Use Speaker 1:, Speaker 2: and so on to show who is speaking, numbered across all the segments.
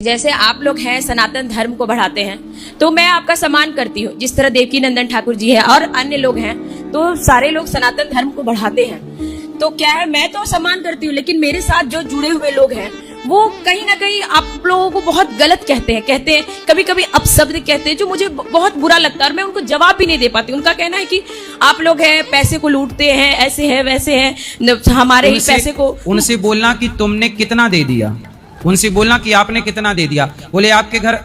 Speaker 1: जैसे आप लोग हैं सनातन धर्म को बढ़ाते हैं तो मैं आपका सम्मान करती हूँ, जिस तरह देवकी नंदन ठाकुर जी है और अन्य लोग हैं, तो सारे लोग सनातन धर्म को बढ़ाते हैं। तो क्या है, मैं तो सम्मान करती हूँ, लेकिन मेरे साथ जो जुड़े हुए लोग हैं वो कहीं ना कहीं आप लोगों को बहुत गलत कहते हैं, कभी कभी अपशब्द कहते हैं जो मुझे बहुत बुरा लगता है और मैं उनको जवाब भी नहीं दे पाती। उनका कहना है कि आप लोग हैं पैसे को लूटते हैं, ऐसे है वैसे है, हमारे ही पैसे को।
Speaker 2: उनसे बोलना कि तुमने कितना दे दिया, उनसे बोलना कि आपने कितना दे दिया। बोले आपके घर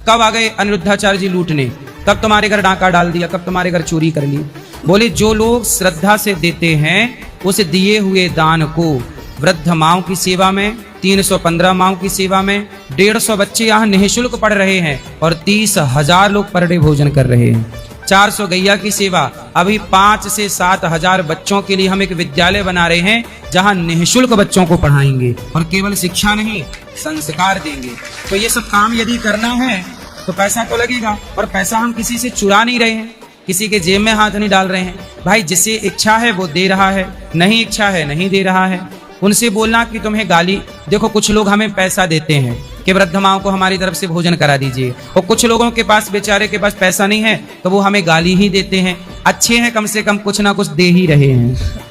Speaker 2: कब आ गए अनिरुद्धाचार्य जी लूटने, कब तुम्हारे घर डाका डाल दिया, कब तुम्हारे घर चोरी कर ली। बोले जो लोग श्रद्धा से देते हैं उस दिए हुए दान को वृद्ध माओं की सेवा में, 315 माओं की सेवा में, 150 बच्चे यहाँ निःशुल्क पढ़ रहे हैं और 30,000 लोग पर डे भोजन कर रहे हैं। 400 गैया की सेवा, अभी 5 से 7 हजार बच्चों के लिए हम एक विद्यालय बना रहे हैं जहां निःशुल्क बच्चों को पढ़ाएंगे और केवल शिक्षा नहीं संस्कार देंगे। तो ये सब काम यदि करना है तो पैसा तो लगेगा, और पैसा हम किसी से चुरा नहीं रहे हैं, किसी के जेब में हाथ नहीं डाल रहे हैं। भाई जिसे इच्छा है वो दे रहा है, नहीं इच्छा है नहीं दे रहा है। उनसे बोलना कि तुम्हें गाली, देखो कुछ लोग हमें पैसा देते हैं कि वृद्ध माओं को हमारी तरफ से भोजन करा दीजिए, और कुछ लोगों के पास बेचारे के पास पैसा नहीं है तो वो हमें गाली ही देते हैं। अच्छे हैं, कम से कम कुछ ना कुछ दे ही रहे हैं,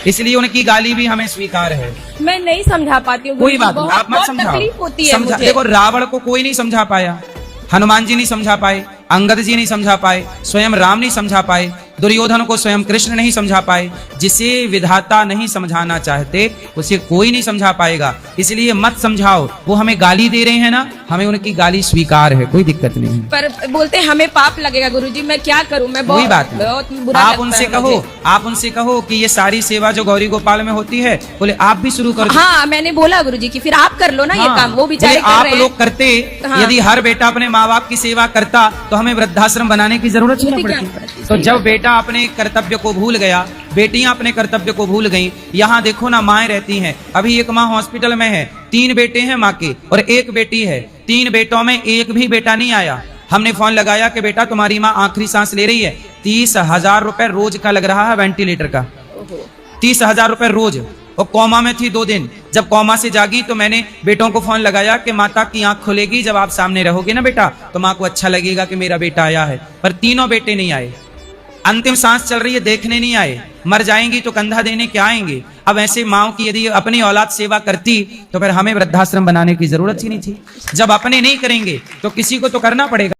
Speaker 2: इसलिए उनकी गाली भी हमें स्वीकार है।
Speaker 1: मैं नहीं समझा पाती हूँ,
Speaker 2: कोई बात नहीं, आप मत समझाओ। देखो रावण को कोई नहीं समझा पाया, हनुमान जी नहीं समझा पाए, अंगद जी नहीं समझा पाए, स्वयं राम नहीं समझा पाए, दुर्योधन को स्वयं कृष्ण नहीं समझा पाए। जिसे विधाता नहीं समझाना चाहते उसे कोई नहीं समझा पाएगा, इसलिए मत समझाओ। वो हमें गाली दे रहे हैं ना, हमें उनकी गाली स्वीकार है, कोई दिक्कत नहीं।
Speaker 1: पर बोलते हैं हमें पाप लगेगा गुरुजी, मैं क्या करूं, मैं
Speaker 2: कोई बात
Speaker 1: बहुत
Speaker 2: नहीं।
Speaker 1: बुरा
Speaker 2: आप उनसे कहो, आप उनसे कहो कि ये सारी सेवा जो गौरी गोपाल में होती है, बोले आप भी शुरू कर दो।
Speaker 1: हाँ मैंने बोला गुरुजी कि फिर आप कर लो ना ये काम, वो बेचारे कर
Speaker 2: आप
Speaker 1: रहे हैं।
Speaker 2: लोग करते, यदि हर बेटा अपने माँ बाप की सेवा करता तो हमें वृद्धाश्रम बनाने की जरूरत ही नहीं पड़ती। तो जब बेटा अपने कर्तव्य को भूल गया, बेटियां अपने कर्तव्य को भूल गईं, यहाँ देखो ना माएँ रहती हैं। अभी एक माँ हॉस्पिटल में है, 3 बेटे हैं माँ के और 1 बेटी है। 3 बेटों में एक भी बेटा नहीं आया। हमने फोन लगाया कि बेटा तुम्हारी माँ आखिरी सांस ले रही है, 30,000 रुपए रोज का लग रहा है वेंटिलेटर का, 30,000 रुपए रोज, और कोमा में थी 2 दिन। जब कोमा से जागी तो मैंने बेटों को फोन लगाया कि माता की आंख खुलेगी जब आप सामने रहोगे ना बेटा, तो माँ को अच्छा लगेगा कि मेरा बेटा आया है। पर तीनों बेटे नहीं आए, अंतिम सांस चल रही है, देखने नहीं आए। मर जाएंगी तो कंधा देने क्या आएंगे। अब ऐसे माओ की यदि अपनी औलाद सेवा करती तो फिर हमें वृद्धाश्रम बनाने की जरूरत ही नहीं थी। जब अपने नहीं करेंगे तो किसी को तो करना पड़ेगा।